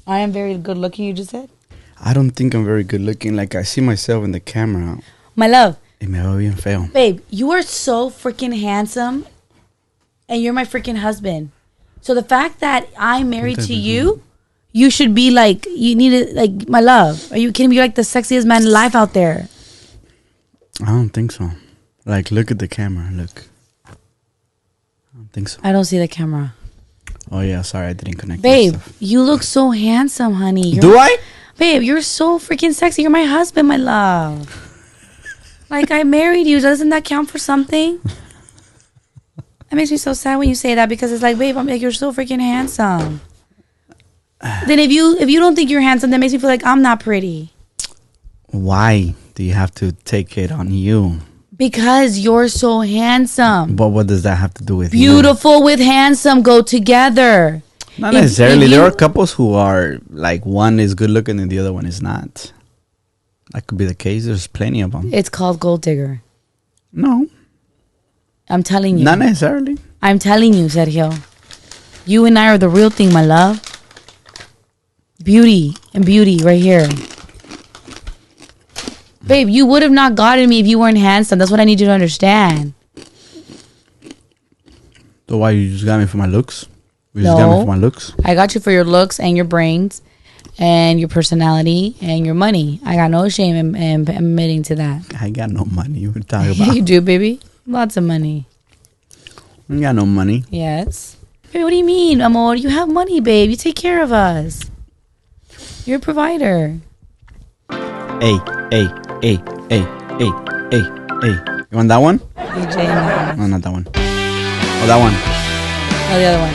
I am very good looking, you just said? I don't think I'm very good looking. Like, I see myself in the camera. My love. Y me veo bien feo. Babe, you are so freaking handsome. And you're my freaking husband. So the fact that I'm married to you, you should be like, you need it, like, my love. Are you kidding me? You're like the sexiest man alive out there. I don't think so. Like, look at the camera. Look. I don't think so. I don't see the camera. Oh, yeah. Sorry, I didn't connect. Babe, you look so handsome, honey. Do I? Babe, you're so freaking sexy. You're my husband, my love. Like, I married you. Doesn't that count for something? That makes me so sad when you say that, because it's like, babe, I'm like, you're so freaking handsome. Then if you don't think you're handsome, that makes me feel like I'm not pretty. Why do you have to take it on you? Because you're so handsome. But what does that have to do with Beautiful with handsome go together. Not necessarily. There are couples who are like, one is good looking and the other one is not. That could be the case. There's plenty of them. It's called gold digger. No. I'm telling you. Not necessarily. I'm telling you, Sergio. You and I are the real thing, my love. Beauty and beauty right here. Babe, you would have not gotten me if you weren't handsome. That's what I need you to understand. So why you just got me for my looks? You just got me for my looks? I got you for your looks and your brains and your personality and your money. I got no shame in admitting to that. I got no money. What are you talking about? Yeah, you do, baby. Lots of money. I got no money. Yes. Baby, what do you mean, amor? You have money, babe. You take care of us. You're a provider. Hey. You want that one? No, not that one. Oh, that one. Oh, the other one.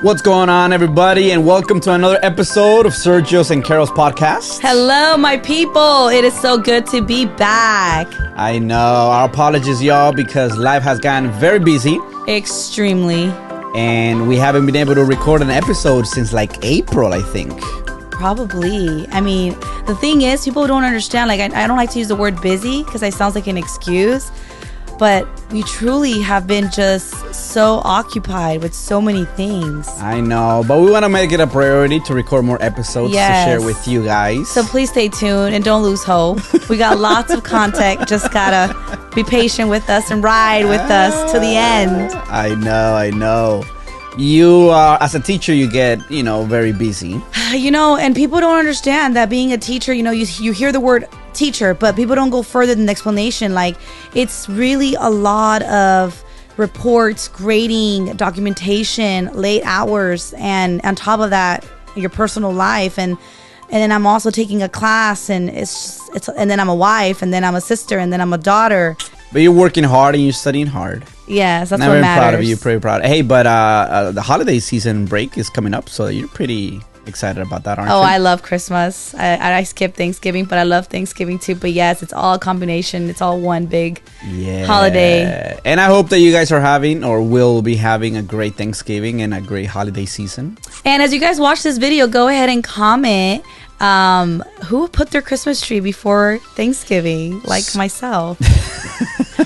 What's going on, everybody, and welcome to another episode of Sergio's and Carol's podcast. Hello, my people. It is so good to be back. I know. Our apologies, y'all, because life has gotten very busy. Extremely. And we haven't been able to record an episode since like April, I think. Probably. I mean, the thing is, people don't understand. Like, I don't like to use the word busy because it sounds like an excuse. But we truly have been just so occupied with so many things. I know, but we want to make it a priority to record more episodes to share with you guys. So please stay tuned and don't lose hope. We got lots of content. Just gotta be patient with us and ride with us to the end. I know. You, as a teacher, you get, very busy. And people don't understand that being a teacher, you hear the word teacher, but people don't go further than the explanation. Like, it's really a lot of reports, grading, documentation, late hours, and on top of that, your personal life. And then I'm also taking a class, and and then I'm a wife, and then I'm a sister, and then I'm a daughter. But you're working hard and you're studying hard. Yes, that's what matters. I'm very proud of you, pretty proud. Hey, but the holiday season break is coming up, so you're pretty excited about that, aren't you? Oh, I love Christmas. I skip Thanksgiving, but I love Thanksgiving too. But yes, it's all a combination. It's all one big holiday. And I hope that you guys are having or will be having a great Thanksgiving and a great holiday season. And as you guys watch this video, go ahead and comment who put their Christmas tree before Thanksgiving, like myself.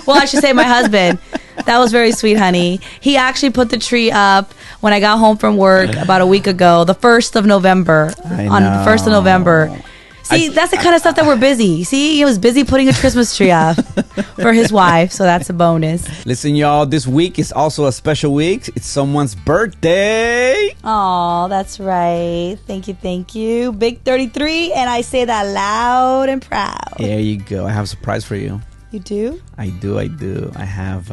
Well, I should say my husband. That was very sweet, honey. He actually put the tree up when I got home from work about a week ago, the 1st of November. On the 1st of November. See, that's the kind of stuff that we're busy. See, he was busy putting a Christmas tree up for his wife, so that's a bonus. Listen, y'all, this week is also a special week. It's someone's birthday. Oh, that's right. Thank you. Big 33, and I say that loud and proud. There you go. I have a surprise for you. You do? I do. I have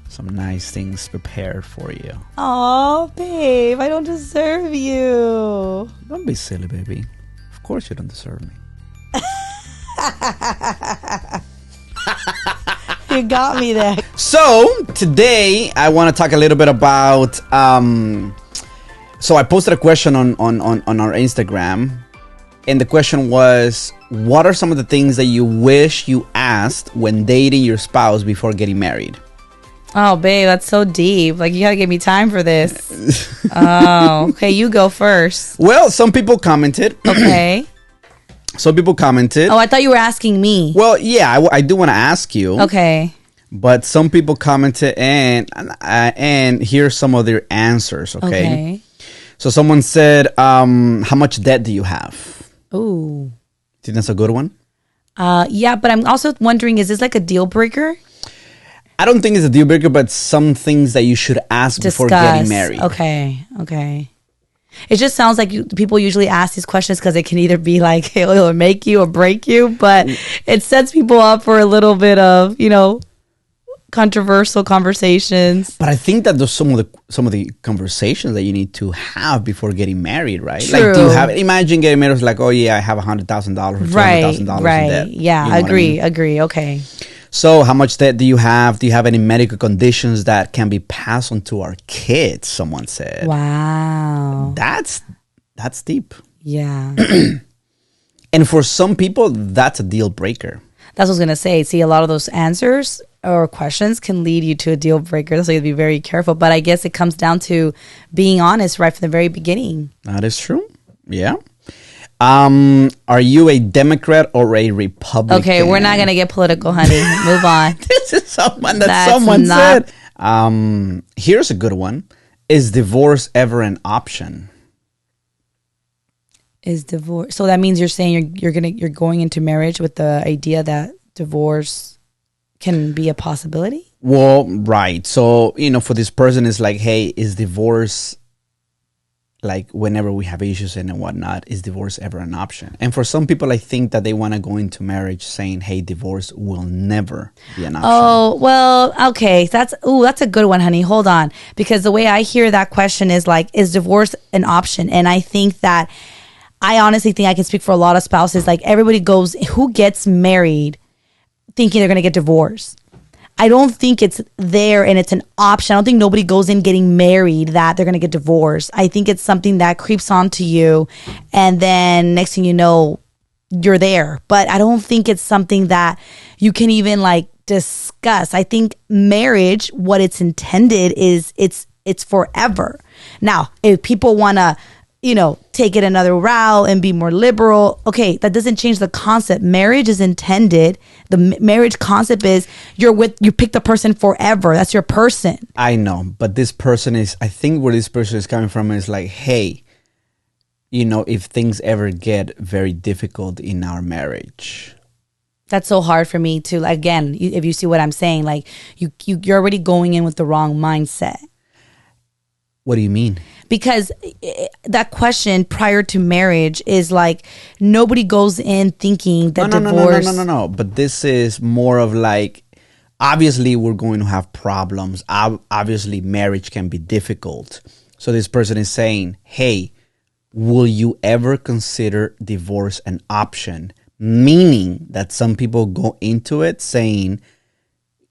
some nice things prepared for you. Oh, babe, I don't deserve you. Don't be silly, baby. Of course you don't deserve me. You got me there. So, today I want to talk a little bit about... So I posted a question on our Instagram. And the question was, what are some of the things that you wish you asked when dating your spouse before getting married? Oh, babe, that's so deep. Like, you gotta give me time for this. Oh, okay, you go first. Well, some people commented. Okay. Some people commented. Oh, I thought you were asking me. Well, yeah, I do want to ask you. Okay. But some people commented, and here's some of their answers, okay? So someone said, how much debt do you have? Ooh. Think that's a good one? Yeah, but I'm also wondering, is this like a deal breaker? I don't think it's a deal breaker, but some things that you should ask before getting married. Okay. It just sounds like people usually ask these questions because it can either be like, hey, it'll make you or break you, but it sets people up for a little bit of, controversial conversations. But I think that there's some of the conversations that you need to have before getting married, right? True. Like, do you have? Imagine getting married. It's like, oh yeah, I have $100,000 or $200,000 in debt. Yeah, You know what I mean? agree. Okay. So, how much debt do you have? Do you have any medical conditions that can be passed on to our kids? Someone said. Wow. That's deep. Yeah. And for some people, that's a deal breaker. That's what I was gonna say. See, a lot of those answers or questions can lead you to a deal breaker. So you have to be very careful. But I guess it comes down to being honest right from the very beginning. That is true. Yeah. Are you a Democrat or a Republican? Okay, we're not gonna get political, honey. Move on. This is someone that someone said. Here's a good one. Is divorce ever an option? Is divorce? So that means you're saying you're going into marriage with the idea that divorce can be a possibility? Well, right. So, for this person, it's like, hey, is divorce, like whenever we have issues and whatnot, is divorce ever an option? And for some people, I think that they want to go into marriage saying, hey, divorce will never be an option. Oh, well, okay. That's a good one, honey. Hold on. Because the way I hear that question is like, is divorce an option? And I think that, I honestly think I can speak for a lot of spouses. Like everybody who gets married thinking they're going to get divorced. I don't think it's there and it's an option. I don't think nobody goes in getting married that they're going to get divorced. I think it's something that creeps onto you. And then next thing you know, you're there. But I don't think it's something that you can even like discuss. I think marriage, what it's intended is it's forever. Now, if people want to, take it another route and be more liberal. Okay, that doesn't change the concept. Marriage is intended. The marriage concept is you pick the person forever. That's your person. I know, but this person I think where this person is coming from is like, hey, if things ever get very difficult in our marriage. That's so hard for me to, again, if you see what I'm saying, like you're already going in with the wrong mindset. What do you mean? Because that question prior to marriage is like nobody goes in thinking that divorce. No. But this is more of like, obviously we're going to have problems. Obviously marriage can be difficult. So this person is saying, hey, will you ever consider divorce an option? Meaning that some people go into it saying,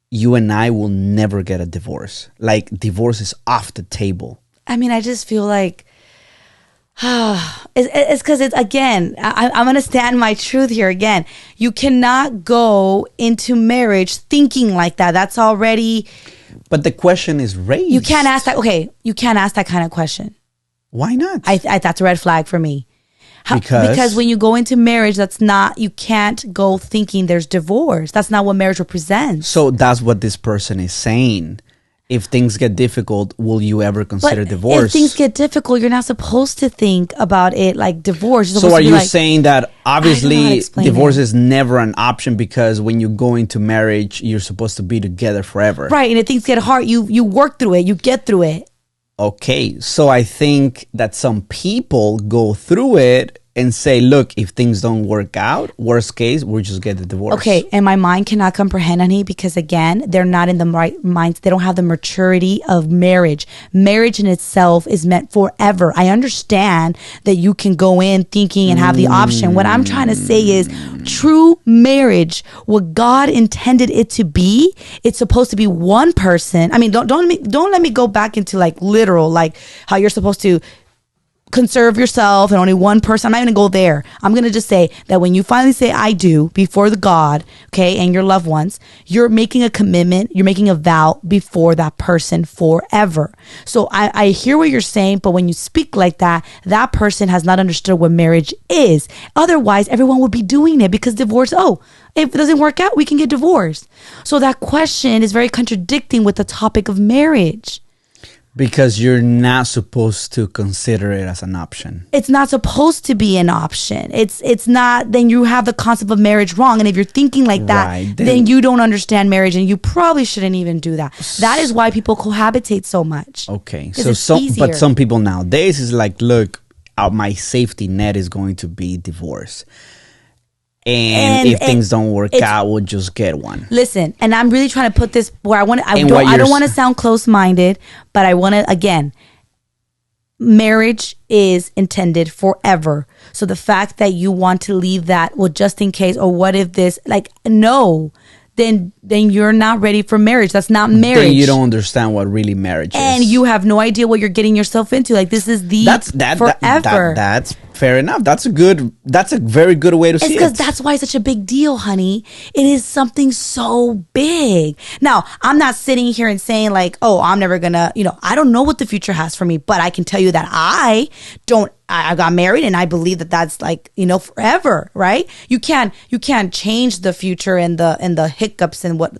you and I will never get a divorce. Like divorce is off the table. I mean, I just feel like it's because it's, again, I'm going to stand my truth here again. You cannot go into marriage thinking like that. That's already. But the question is raised. You can't ask that. Okay, you can't ask that kind of question. Why not? That's a red flag for me. Because when you go into marriage, you can't go thinking there's divorce. That's not what marriage represents. So that's what this person is saying. If things get difficult, will you ever consider divorce? If things get difficult, you're not supposed to think about it like divorce. So are you saying that obviously divorce is never an option because when you go into marriage, you're supposed to be together forever? Right. And if things get hard, you work through it. You get through it. Okay. So I think that some people go through it and say, look, if things don't work out, worst case, we'll just get the divorce. Okay, and my mind cannot comprehend, honey, because again, they're not in the right minds. They don't have the maturity of marriage. Marriage in itself is meant forever. I understand that you can go in thinking and have the option. What I'm trying to say is true marriage, what God intended it to be, it's supposed to be one person. I mean, don't let me go back into like literal, like how you're supposed to conserve yourself and only one person. I'm not going to go there. I'm going to just say that when you finally say I do before the God, okay, and your loved ones, you're making a commitment, you're making a vow before that person forever. So I hear what you're saying, but when you speak like that, that person has not understood what marriage is. Otherwise, everyone would be doing it because divorce, if it doesn't work out, we can get divorced. So that question is very contradicting with the topic of marriage. Because you're not supposed to consider it as an option. It's not supposed to be an option. It's not. Then you have the concept of marriage wrong. And if you're thinking like that, Right, then you don't understand marriage, and you probably shouldn't even do that. That is why people cohabitate so much. Okay, 'Cause so it's some, easier. but some people nowadays is like, look, my safety net is going to be divorce, and if things don't work out, we'll just get one. Listen, and I'm really trying to put this where I want to. I And don't want to sound close-minded, but I want to again. Marriage is intended forever. So the fact that you want to leave that, well, just in case, or what if this, like, no, then you're not ready for marriage. That's not marriage. Then you don't understand what really marriage is, and you have no idea what you're getting yourself into. Like, this is forever. That's fair enough. That's a very good way to see it. It's because that's why it's such a big deal, honey. It is something so big. Now, I'm not sitting here and saying like, oh, I'm never gonna, I don't know what the future has for me, but I can tell you that I got married and I believe that that's like, forever, right? You can't change the future and the hiccups and but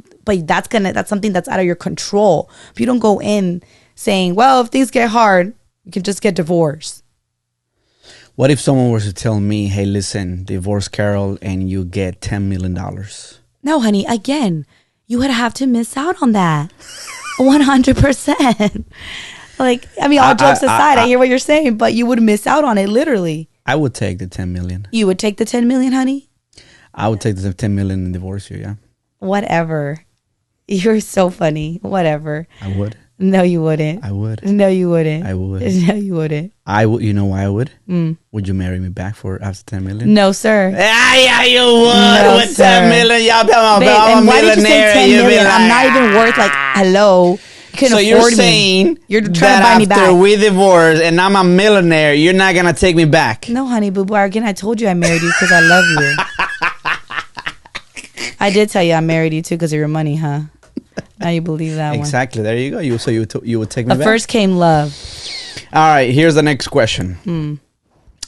that's something that's out of your control. If you don't go in saying, well, if things get hard, you can just get divorced. What if someone was to tell me, hey, listen, divorce Carol and you get $10 million? No, honey, again, you would have to miss out on that. 100%. Like, I mean, all jokes aside, I hear what you're saying, but you would miss out on it, literally. I would take the 10 million. You would take the 10 million, honey? I would take the 10 million and divorce you, yeah. Whatever. You're so funny. Whatever. I would. No, you wouldn't. I would. No, you wouldn't. I would. No, you wouldn't. I would. You know why I would? Would you marry me back for after 10 million? No, sir. Yeah, you would. No, with sir. 10 million, y'all talking Babe, about and a why did you millionaire. say 10 You be million? like, I'm not even worth like, hello. You couldn't so afford you're me. saying You're trying that to buy me after back. we divorce and I'm a millionaire, you're not going to take me back? No, honey, boo boo. Again, I told you I married you because I love you. I did tell you I married you too because of your money, huh? Now you believe that Exactly. There you go. You would take me one. back? First came love. All right. Here's the next question. Do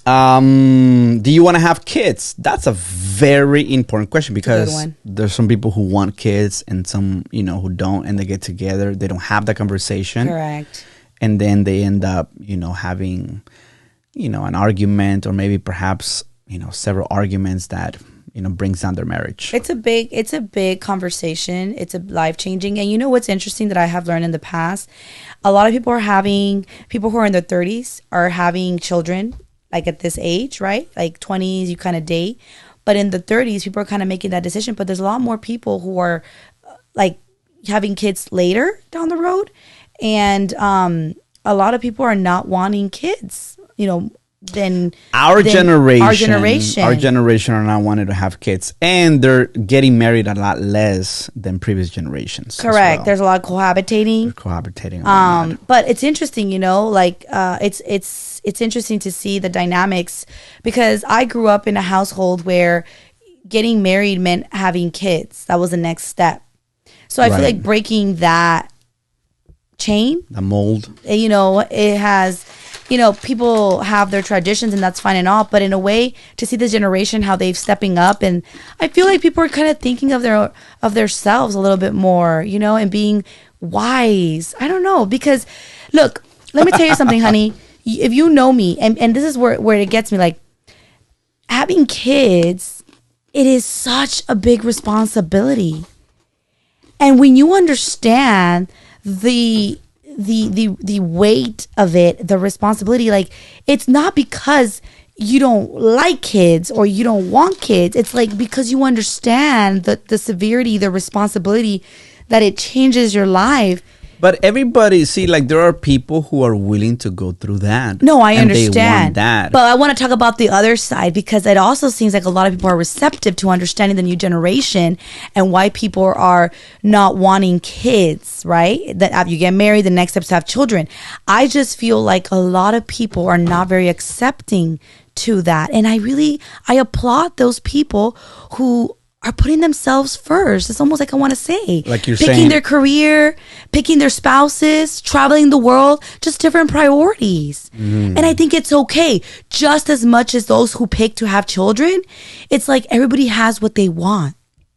you want to have kids? That's a very important question because there's some people who want kids and some, who don't, and they get together. They don't have that conversation. Correct. And then they end up, having, an argument or maybe perhaps, several arguments that, brings down their marriage. It's a big conversation. It's a life-changing. And you know what's interesting that I have learned in the past? A lot of people who are in their 30s are having children like at this age, right? Like 20s, you kind of date. But in the 30s, people are kind of making that decision. But there's a lot more people who are like having kids later down the road. And a lot of people are not wanting kids, than our generation are not wanting to have kids, and they're getting married a lot less than previous generations. Correct. Well. There's a lot of cohabitating. But it's interesting, it's interesting to see the dynamics because I grew up in a household where getting married meant having kids. That was the next step. So I feel like breaking that chain, the mold, it has, people have their traditions and that's fine and all, but in a way to see this generation, how they've stepping up. And I feel like people are kind of thinking of their selves a little bit more, and being wise. I don't know, because look, let me tell you something, honey. If you know me, and this is where it gets me, like having kids, it is such a big responsibility. And when you understand the weight of it, the responsibility, like it's not because you don't like kids or you don't want kids. It's like because you understand the severity, the responsibility that it changes your life. But everybody, there are people who are willing to go through that. No, I understand. They want that. But I want to talk about the other side because it also seems like a lot of people are receptive to understanding the new generation and why people are not wanting kids, right? That after you get married, the next step is to have children. I just feel like a lot of people are not very accepting to that. And I applaud those people who are putting themselves first. It's almost like I want to say, like you're picking saying, their career, picking their spouses, traveling the world, just different priorities. And I think it's okay. Just as much as those who pick to have children, it's like everybody has what they want.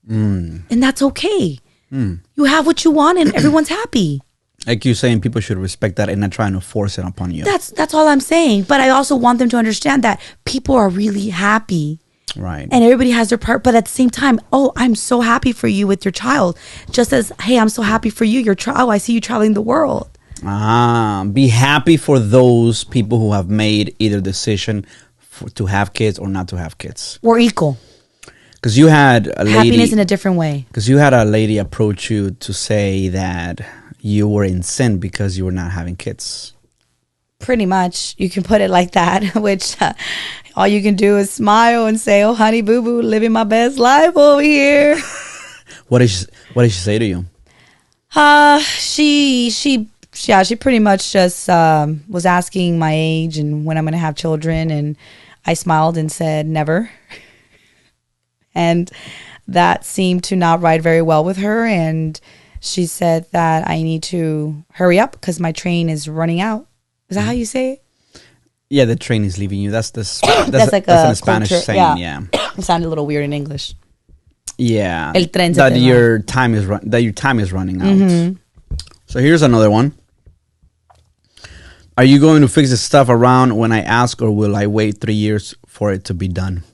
And that's okay. You have what you want and everyone's happy. Like you're saying, people should respect that and not trying to force it upon you. That's all I'm saying. But I also want them to understand that people are really happy. Right. And everybody has their part. But at the same time, oh, I'm so happy for you with your child. Just as, hey, I'm so happy for you. I see you traveling the world. Be happy for those people who have made either decision to have kids or not to have kids. We're equal. Because you had a lady... Happiness in a different way. Because you had a lady approach you to say that you were in sin because you were not having kids. Pretty much. You can put it like that, which all you can do is smile and say, oh, honey, boo-boo, living my best life over here. What did she say to you? She pretty much just was asking my age and when I'm going to have children. And I smiled and said, never. And that seemed to not ride very well with her. And she said that I need to hurry up because my train is running out. Is that how you say it? Yeah, the train is leaving you. That's like a Spanish saying. Yeah. It sounded a little weird in English. Yeah. El tren se that te va. your time is running out. Mm-hmm. So here's another one. Are you going to fix the stuff around when I ask, or will I wait 3 years for it to be done?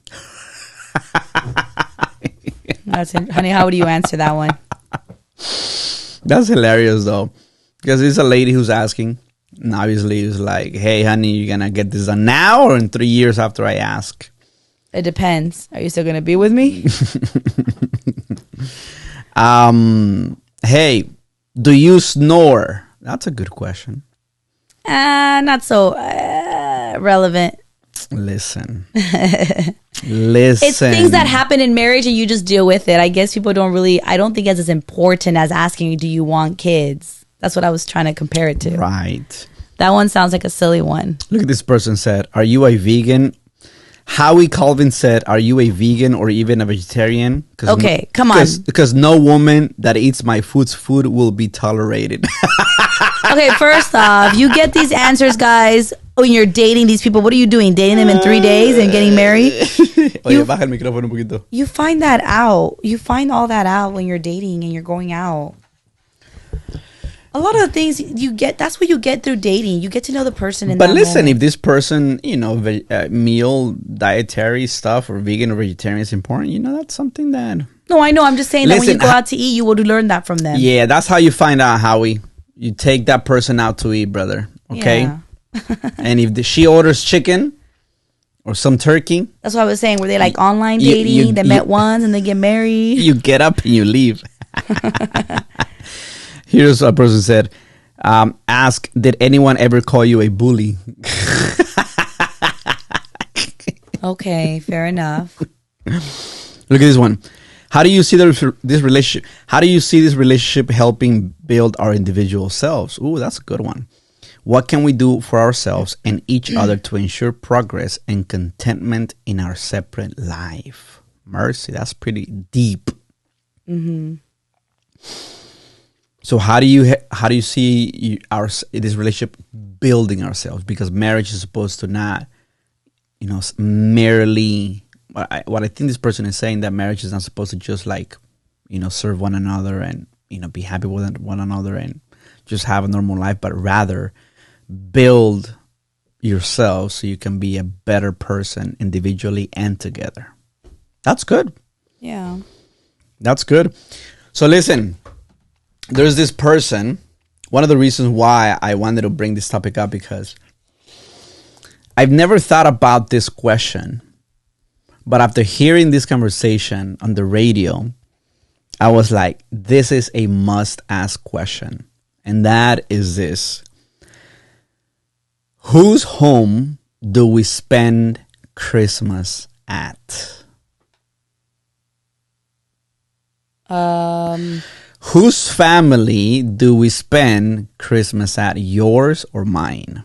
Honey, how would you answer that one? That's hilarious though, because it's a lady who's asking, and obviously it's like, hey honey, you gonna get this done now or in 3 years after I ask? It depends. Are you still gonna be with me? Hey, do you snore? That's a good question. Not so relevant. Listen. It's things that happen in marriage and you just deal with it. I guess people don't really, I don't think it's as important as asking you, do you want kids? That's what I was trying to compare it to. Right. That one sounds like a silly one. Look at this person said, are you a vegan? Howie Colvin said, are you a vegan or even a vegetarian? Okay, come on. Because no woman that eats my food will be tolerated. Okay, first off, you get these answers, guys, when you're dating these people. What are you doing? Dating them in 3 days and getting married? Baja el micrófono un poquito. You find that out. You find all that out when you're dating and you're going out. A lot of the things you get, that's what you get through dating. You get to know the person in that moment. But listen, if this person, meal, dietary stuff or vegan or vegetarian is important, that's something that... No, I know. I'm just saying that when you go out to eat, you will learn that from them. Yeah, that's how you find out, Howie. You take that person out to eat, brother. Okay? Yeah. And if she orders chicken or some turkey... That's what I was saying. Were they like online dating? They met once and they get married? You get up and you leave. Here's a person said, ask, did anyone ever call you a bully? Okay, fair enough. Look at this one. How do you see this relationship? How do you see this relationship helping build our individual selves? Ooh, that's a good one. What can we do for ourselves and each other to ensure progress and contentment in our separate life? Mercy, that's pretty deep. Mm-hmm. So how do you see this relationship building ourselves? Because marriage is supposed to not, merely. What I think this person is saying, that marriage is not supposed to just serve one another and be happy with one another and just have a normal life, but rather build yourself so you can be a better person individually and together. That's good. Yeah, that's good. So listen. There's this person, one of the reasons why I wanted to bring this topic up, because I've never thought about this question, but after hearing this conversation on the radio, I was like, this is a must-ask question. And that is this. Whose home do we spend Christmas at? Whose family do we spend Christmas at? Yours or mine?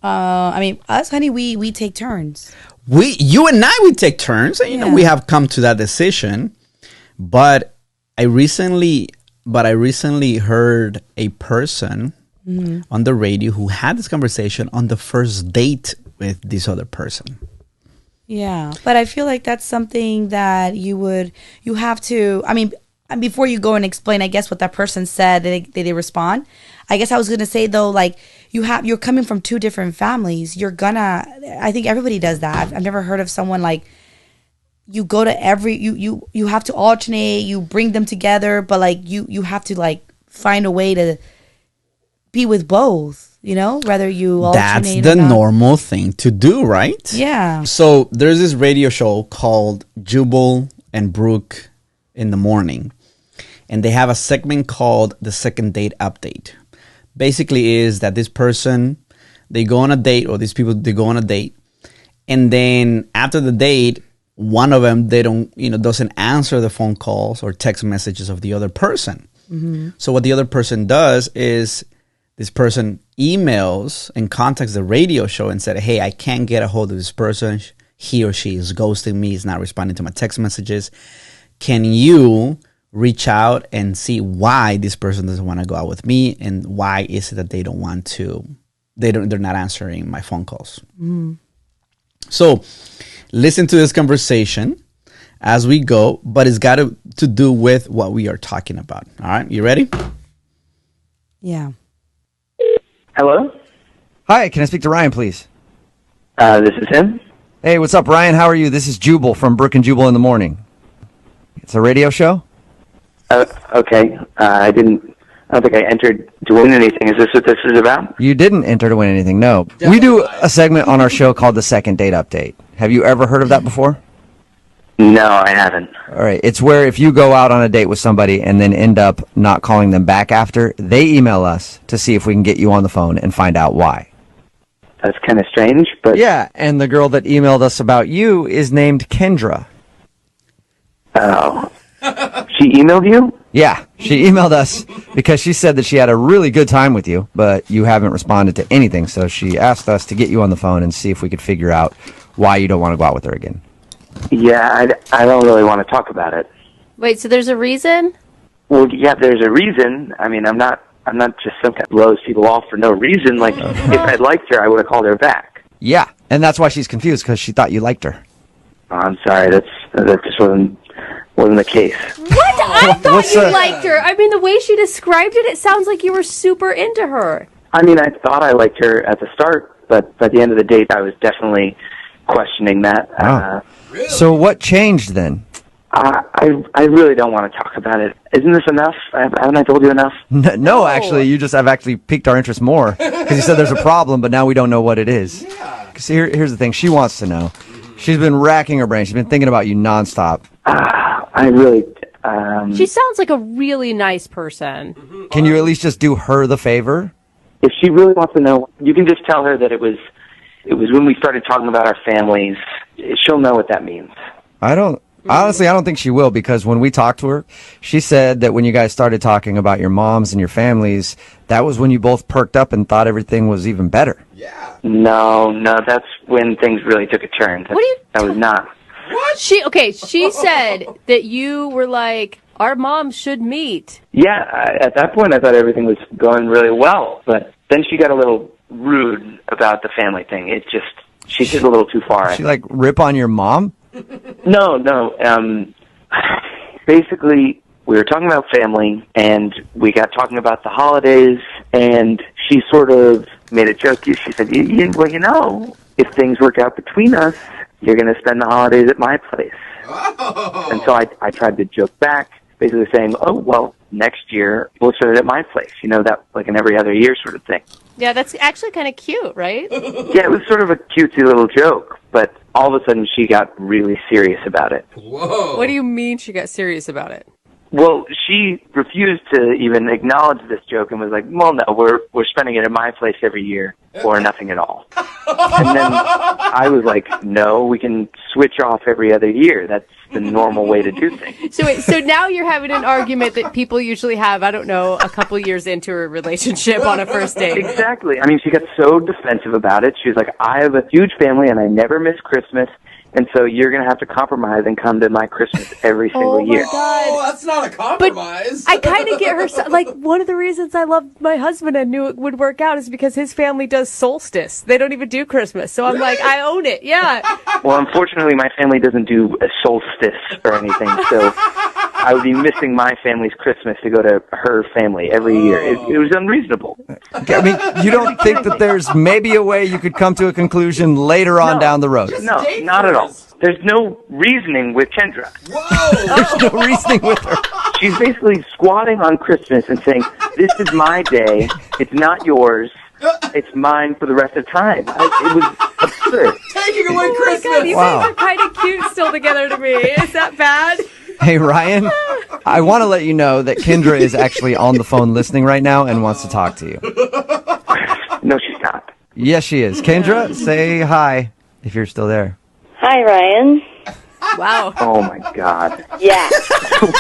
Us, honey, we take turns. You and I, we take turns. And, we have come to that decision. But I recently heard a person on the radio who had this conversation on the first date with this other person. Yeah, but I feel like that's something that you have to, and before you go and explain, I guess what that person said, did they respond? I guess I was gonna say though, like you're coming from two different families. I think everybody does that. I've never heard of someone like you go to you have to alternate. You bring them together, but like you have to like find a way to be with both. You know, whether you alternate. That's the normal thing to do, right? Yeah. So there's this radio show called Jubal and Brooke in the Morning, and they have a segment called the Second Date Update. Basically is that this person, they go on a date, or these people, they go on a date, and then after the date, one of them, doesn't answer the phone calls or text messages of the other person. Mm-hmm. So what the other person does is this person emails and contacts the radio show and said, hey, I can't get a hold of this person. He or she is ghosting me. He's not responding to my text messages. Can you reach out and see why this person doesn't want to go out with me, and why is it that they don't want to? They're not answering my phone calls. Mm. So listen to this conversation as we go, but it's got to do with what we are talking about. All right, you ready? Yeah. Hello? Hi, can I speak to Ryan, please? This is him. Hey, what's up, Ryan? How are you? This is Jubal from Brooke and Jubal in the Morning. It's a radio show? Okay. I don't think I entered to win anything. Is this what this is about? You didn't enter to win anything, no. We do a segment on our show called the Second Date Update. Have you ever heard of that before? No, I haven't. All right. It's where if you go out on a date with somebody and then end up not calling them back after, they email us to see if we can get you on the phone and find out why. That's kind of strange, but... Yeah, and the girl that emailed us about you is named Kendra. Oh. She emailed you? Yeah, she emailed us because she said that she had a really good time with you, but you haven't responded to anything, so she asked us to get you on the phone and see if we could figure out why you don't want to go out with her again. Yeah, I don't really want to talk about it. Wait, so there's a reason? Well, yeah, there's a reason. I mean, I'm not just some guy who blows people off for no reason. Like, if I liked her, I would have called her back. Yeah, and that's why she's confused, because she thought you liked her. Oh, I'm sorry, that just wasn't the case. What? I thought you liked her. I mean, the way she described it, it sounds like you were super into her. I mean, I thought I liked her at the start, but by the end of the date, I was definitely questioning that. Wow. Really? So what changed then? I really don't want to talk about it. Isn't this enough? Haven't I told you enough? No, actually, have actually piqued our interest more, because you said there's a problem, but now we don't know what it is. Yeah. Because here's the thing. She wants to know. She's been racking her brain. She's been thinking about you nonstop. I really... She sounds like a really nice person. Can you at least just do her the favor? If she really wants to know, you can just tell her that it was when we started talking about our families. She'll know what that means. Honestly, I don't think she will, because when we talked to her, she said that when you guys started talking about your moms and your families, that was when you both perked up and thought everything was even better. Yeah. No, that's when things really took a turn. That was not. What? She said that you were like, our moms should meet. Yeah, at that point I thought everything was going really well, but then she got a little rude about the family thing. She did a little too far. She like rip on your mom? No. Basically, we were talking about family, and we got talking about the holidays, and she sort of made a joke. She said, well, if things work out between us, you're going to spend the holidays at my place. Oh. And so I tried to joke back, basically saying, oh, well, next year we'll spend it at my place. That like an every other year sort of thing. Yeah, that's actually kind of cute, right? Yeah, it was sort of a cutesy little joke, but all of a sudden she got really serious about it. Whoa. What do you mean she got serious about it? Well, she refused to even acknowledge this joke and was like, well, no, we're spending it at my place every year or nothing at all. And then I was like, no, we can switch off every other year. That's the normal way to do things. So now you're having an argument that people usually have, I don't know, a couple years into a relationship on a first date. Exactly. I mean, she got so defensive about it. She was like, I have a huge family and I never miss Christmas. And so you're going to have to compromise and come to my Christmas every single year. God. Oh, that's not a compromise. But I kind of get her. Like, one of the reasons I loved my husband and knew it would work out is because his family does solstice. They don't even do Christmas. So I'm like, I own it. Yeah. Well, unfortunately, my family doesn't do a solstice or anything. So I would be missing my family's Christmas to go to her family every year. It was unreasonable. I mean, you don't think that there's maybe a way you could come to a conclusion later on down the road? No, not at all. There's no reasoning with Kendra. There's no reasoning with her. She's basically squatting on Christmas and saying, "This is my day. It's not yours. It's mine for the rest of time." It was absurd. Taking away Oh Christmas. my God, you Wow. guys are kind of cute still together to me. Is that bad? Hey, Ryan, I want to let you know that Kendra is actually on the phone listening right now and wants to talk to you. No, she's not. Yes, she is. Kendra, say hi if you're still there. Hi, Ryan. Wow. Oh, my God. Yeah.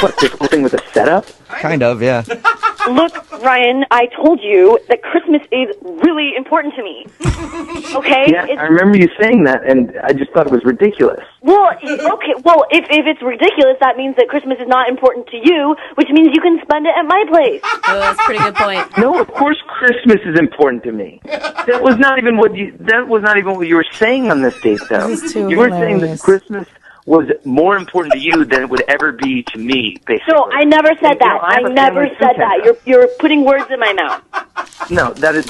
What, this whole thing was a setup? Kind of, yeah. Look, Ryan, I told you that Christmas is really important to me. Okay? Yeah, I remember you saying that, and I just thought it was ridiculous. Well, okay. Well, if it's ridiculous, that means that Christmas is not important to you, which means you can spend it at my place. Oh, that's a pretty good point. No, of course Christmas is important to me. That was not even what you were saying on this date, though. This is too You were saying that hilarious. Christmas was more important to you than it would ever be to me, basically. No, I never said that. I have I a never family said too, that. Kendra. You're putting words in my mouth. No, that is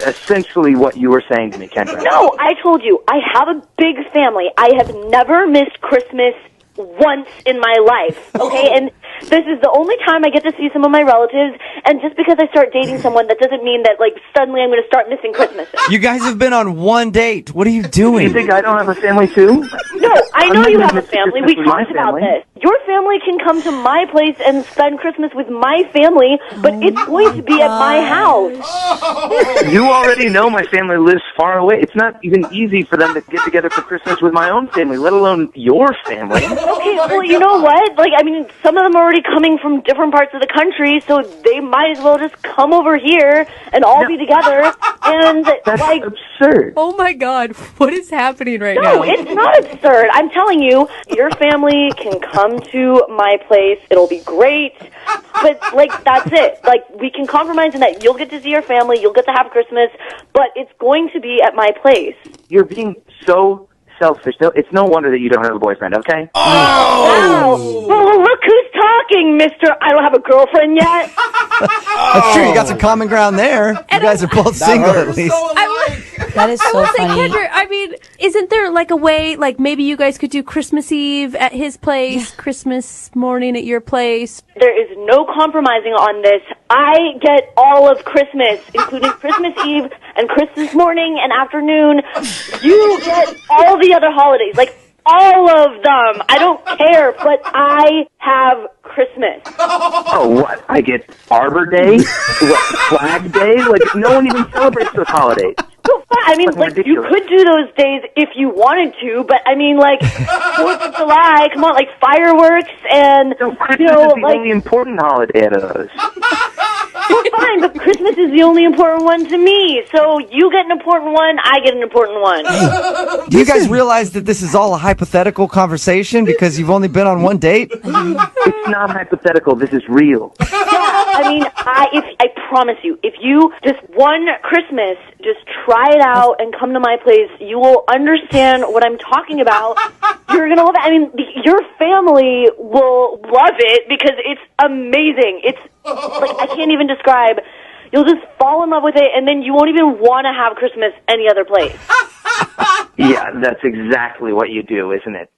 essentially what you were saying to me, Kendra. No, I told you, I have a big family. I have never missed Christmas once in my life, okay? And this is the only time I get to see some of my relatives, and just because I start dating someone, that doesn't mean that, like, suddenly I'm going to start missing Christmas. You guys have been on one date. What are you You doing? think I don't have a family, too? No, I know I'm you not have a missing family. Christmas We with my talked about family. this. Your family can come to my place and spend Christmas with my family, but it's going to be at my house. You already know my family lives far away. It's not even easy for them to get together for Christmas with my own family, let alone your family. Okay, well, you know what? Like, I mean, some of them are already coming from different parts of the country, so they might as well just come over here and all be together. And, That's like, absurd. Oh my God, what is happening right no, now? it's not absurd. I'm telling you, your family can come to my place. It'll be great. But, like, that's it. Like, we can compromise in that you'll get to see your family, you'll get to have Christmas, but it's going to be at my place. You're being so selfish. It's no wonder that you don't have a boyfriend, okay? Wow. Well, look who's talking, mister. I don't have a girlfriend yet. That's true. You got some common ground there. You guys are both single at hurts. least. That is I so will say, funny. Kendra, I mean, isn't there like a way, like maybe you guys could do Christmas Eve at his place, Christmas morning at your place? There is no compromising on this. I get all of Christmas, including Christmas Eve and Christmas morning and afternoon. You get all the other holidays, like all of them. I don't care, but I have Christmas. Oh, what? I get Arbor Day? What, Flag Day? Like, no one even celebrates those holidays. So, I mean, Fucking like, you ridiculous. could do those days if you wanted to, but I mean, like, 4th of July, come on, like, fireworks and, No, Christmas you know, is the like, only important holiday out of those. well, fine, but Christmas is the only important one to me. So you get an important one, I get an important one. Do you guys realize that this is all a hypothetical conversation because you've only been on one date? It's not hypothetical. This is real. I mean, I promise you, if you just one Christmas, just try it out and come to my place, you will understand what I'm talking about. You're gonna love it. I mean, your family will love it because it's amazing. It's like, I can't even describe. You'll just fall in love with it, and then you won't even want to have Christmas any other place. Yeah, that's exactly what you do, isn't it?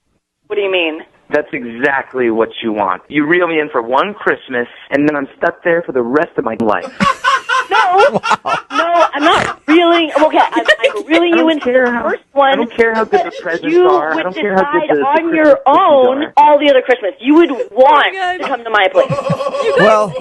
What do you mean? That's exactly what you want. You reel me in for one Christmas, and then I'm stuck there for the rest of my life. No, I'm not reeling. Okay, I'm reeling you into the first one. I don't care how good the presents you are. I would don't care how good decide the on Christmas your cookies own are. all the other Christmas. You would want God. to come to my place.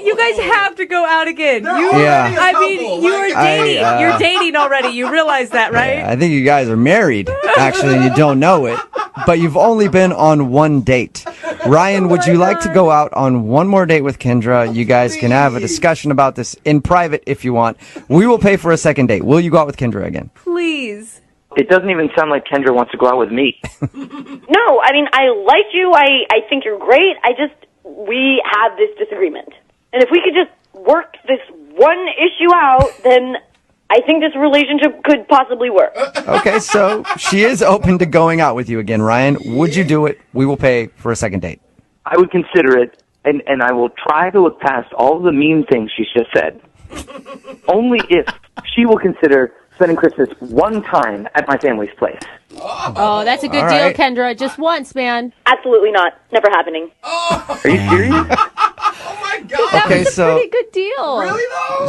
You guys have to go out again. Yeah. I mean, you are dating. You're dating already. You realize that, right? I think you guys are married, actually, and you don't know it. But you've only been on one date. Ryan, would you like to go out on one more date with Kendra? You guys can have a discussion about this in private if you want. We will pay for a second date. Will you go out with Kendra again? Please. It doesn't even sound like Kendra wants to go out with me. No, I mean, I like you. I think you're great. We have this disagreement. And if we could just work this one issue out, then I think this relationship could possibly work. Okay, so she is open to going out with you again, Ryan. Would you do it? We will pay for a second date. I would consider it, and I will try to look past all of the mean things she's just said, only if she will consider spending Christmas one time at my family's place. Oh, that's a good All deal, right. Kendra. Just once, man. Absolutely not. Never happening. Are you serious? That Okay, was a so- pretty good deal.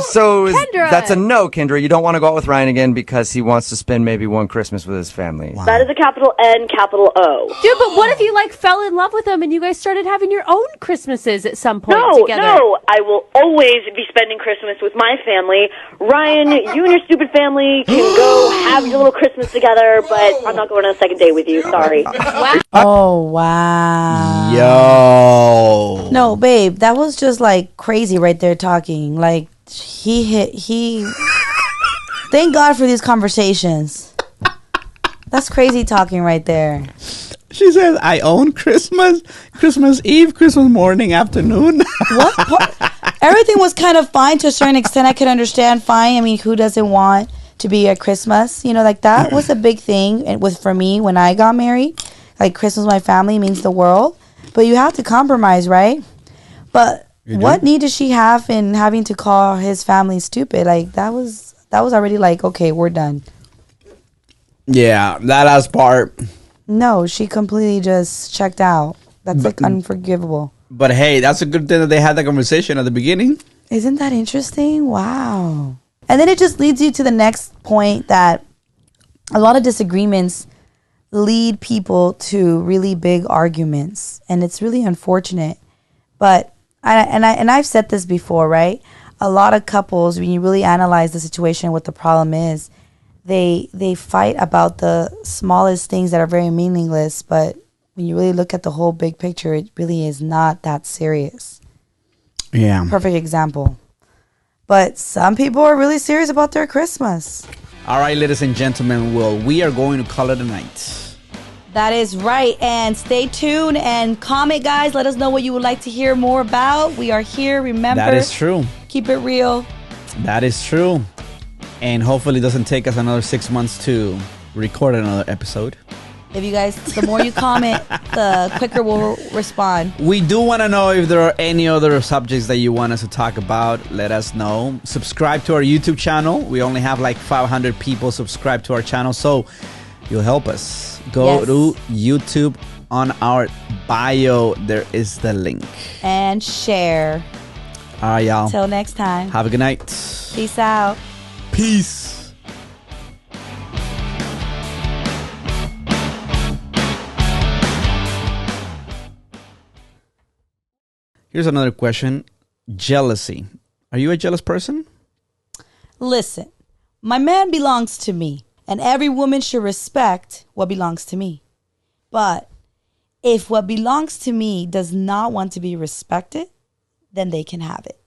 So Kendra. that's a no, Kendra. You don't want to go out with Ryan again because he wants to spend maybe one Christmas with his family. That is a capital N, capital O. Dude, but what if you fell in love with him and you guys started having your own Christmases at some point together? No, I will always be spending Christmas with my family. Ryan, you and your stupid family can go have your little Christmas together, but I'm not going on a second date with you. Sorry. Oh, wow. Yo. No, babe, that was just like crazy right there talking. Like, he. Thank God for these conversations. That's crazy talking right there. She says, I own Christmas Eve, Christmas morning, afternoon. Everything was kind of fine to a certain extent. I could understand fine. I mean, who doesn't want to be at Christmas? You know, like that was a big thing. It was for me when I got married. Like Christmas with my family means the world. But you have to compromise, right? But what need does she have in having to call his family stupid? Like that was already like, okay, we're done. Yeah, that last part. No, she completely just checked out. That's like unforgivable. But hey, that's a good thing that they had that conversation at the beginning. Isn't that interesting? Wow. And then it just leads you to the next point that a lot of disagreements lead people to really big arguments. And it's really unfortunate. But, I've said this before, right? A lot of couples, when you really analyze the situation, what the problem is, they fight about the smallest things that are very meaningless, but when you really look at the whole big picture, it really is not that serious. Yeah. Perfect example. But some people are really serious about their Christmas. All right, ladies and gentlemen, we are going to call it a night. That is right. And stay tuned and comment, guys. Let us know what you would like to hear more about. We are here. Remember, That is true. keep it real. That is true. And hopefully it doesn't take us another 6 months to record another episode. If you guys, the more you comment, the quicker we'll respond. We do want to know if there are any other subjects that you want us to talk about. Let us know. Subscribe to our YouTube channel. We only have like 500 people subscribed to our channel, so you'll help us. Go to YouTube. On our bio, there is the link. And share. All right, y'all. Till next time. Have a good night. Peace out. Peace. Here's another question. Jealousy. Are you a jealous person? Listen, my man belongs to me, and every woman should respect what belongs to me. But if what belongs to me does not want to be respected, then they can have it.